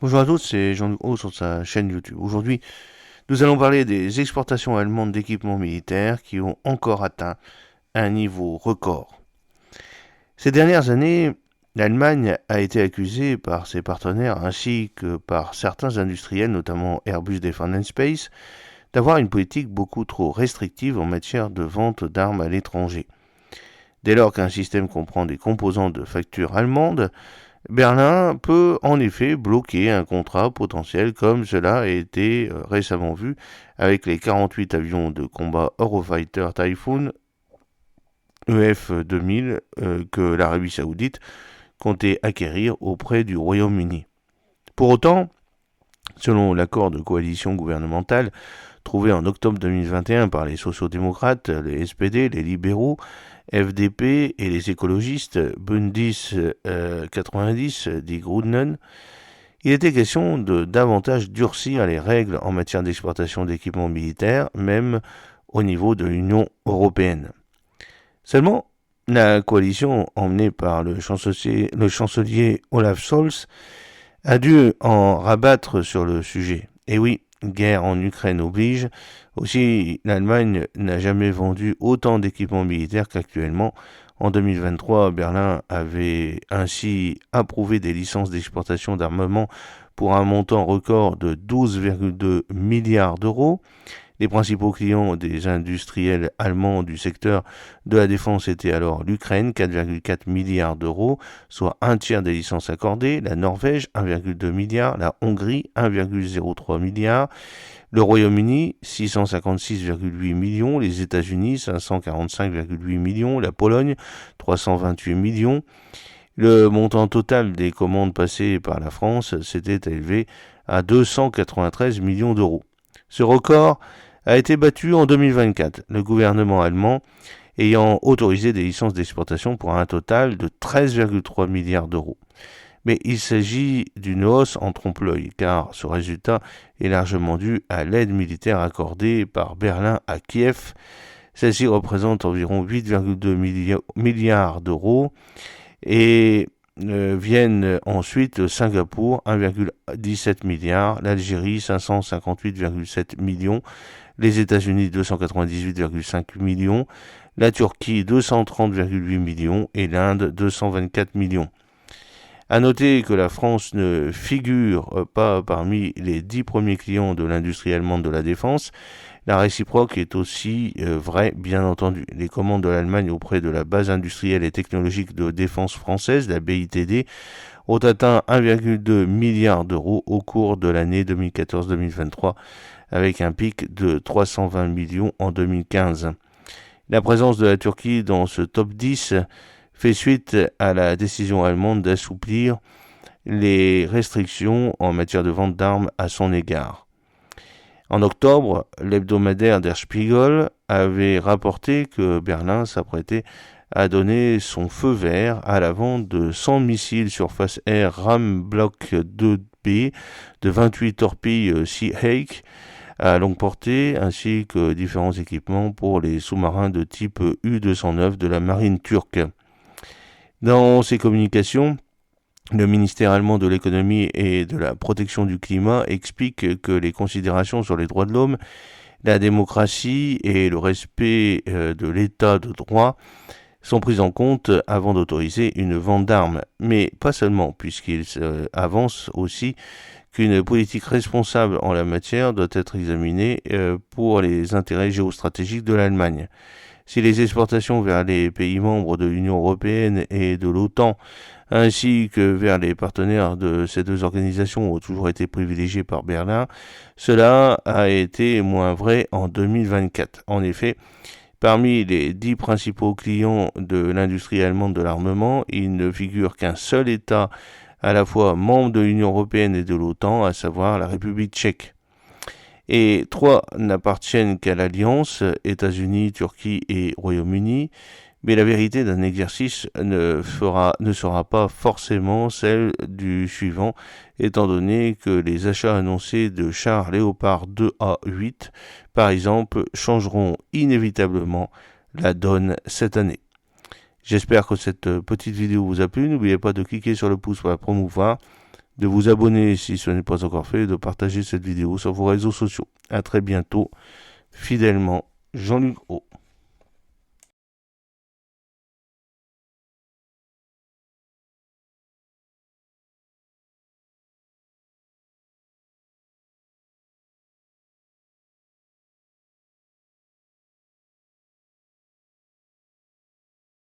Bonjour à tous, c'est Jean-Luc Haut sur sa chaîne YouTube. Aujourd'hui, nous allons parler des exportations allemandes d'équipements militaires qui ont encore atteint un niveau record. Ces dernières années, l'Allemagne a été accusée par ses partenaires ainsi que par certains industriels, notamment Airbus Defence and Space, d'avoir une politique beaucoup trop restrictive en matière de vente d'armes à l'étranger. Dès lors qu'un système comprend des composants de facture allemande, Berlin peut en effet bloquer un contrat potentiel comme cela a été récemment vu avec les 48 avions de combat Eurofighter Typhoon EF-2000 que l'Arabie Saoudite comptait acquérir auprès du Royaume-Uni. Pour autant, selon l'accord de coalition gouvernementale trouvé en octobre 2021 par les sociaux-démocrates, les SPD, les libéraux, FDP et les écologistes Bündnis 90 Die Grünen, il était question de davantage durcir les règles en matière d'exportation d'équipements militaires, même au niveau de l'Union européenne. Seulement, la coalition emmenée par le chancelier Olaf Scholz a dû en rabattre sur le sujet. Et oui, guerre en Ukraine oblige. Aussi, l'Allemagne n'a jamais vendu autant d'équipements militaires qu'actuellement. En 2023, Berlin avait ainsi approuvé des licences d'exportation d'armement pour un montant record de 12,2 milliards d'euros. Les principaux clients des industriels allemands du secteur de la défense étaient alors l'Ukraine, 4,4 milliards d'euros, soit un tiers des licences accordées, la Norvège, 1,2 milliard, la Hongrie, 1,03 milliard, le Royaume-Uni, 656,8 millions, les États-Unis, 545,8 millions, la Pologne, 328 millions. Le montant total des commandes passées par la France s'était élevé à 293 millions d'euros. Ce record a été battu en 2024, le gouvernement allemand ayant autorisé des licences d'exportation pour un total de 13,3 milliards d'euros. Mais il s'agit d'une hausse en trompe-l'œil, car ce résultat est largement dû à l'aide militaire accordée par Berlin à Kiev. Celle-ci représente environ 8,2 milliards d'euros et viennent ensuite Singapour, 1,17 milliard, l'Algérie, 558,7 millions, les États-Unis, 298,5 millions, la Turquie, 230,8 millions et l'Inde, 224 millions. À noter que la France ne figure pas parmi les 10 premiers clients de l'industrie allemande de la défense. La réciproque est aussi vraie, bien entendu. Les commandes de l'Allemagne auprès de la base industrielle et technologique de défense française, la BITD, ont atteint 1,2 milliard d'euros au cours de l'année 2014-2023, avec un pic de 320 millions en 2015. La présence de la Turquie dans ce top 10 fait suite à la décision allemande d'assouplir les restrictions en matière de vente d'armes à son égard. En octobre, l'hebdomadaire Der Spiegel avait rapporté que Berlin s'apprêtait à donner son feu vert à la vente de 100 missiles surface air Ram Block 2B, de 28 torpilles Sea Hawk à longue portée, ainsi que différents équipements pour les sous-marins de type U-209 de la marine turque. Dans ses communications, le ministère allemand de l'économie et de la protection du climat explique que les considérations sur les droits de l'homme, la démocratie et le respect de l'état de droit sont prises en compte avant d'autoriser une vente d'armes. Mais pas seulement, puisqu'il avance aussi qu'une politique responsable en la matière doit être examinée pour les intérêts géostratégiques de l'Allemagne. Si les exportations vers les pays membres de l'Union européenne et de l'OTAN, ainsi que vers les partenaires de ces deux organisations ont toujours été privilégiées par Berlin, cela a été moins vrai en 2024. En effet, parmi les 10 principaux clients de l'industrie allemande de l'armement, il ne figure qu'un seul État à la fois membre de l'Union européenne et de l'OTAN, à savoir la République tchèque. Et 3 n'appartiennent qu'à l'Alliance, États-Unis, Turquie et Royaume-Uni, mais la vérité d'un exercice ne sera pas forcément celle du suivant, étant donné que les achats annoncés de chars Léopard 2A8, par exemple, changeront inévitablement la donne cette année. J'espère que cette petite vidéo vous a plu. N'oubliez pas de cliquer sur le pouce pour la promouvoir, de vous abonner si ce n'est pas encore fait et de partager cette vidéo sur vos réseaux sociaux. À très bientôt, fidèlement, Jean-Luc Roux.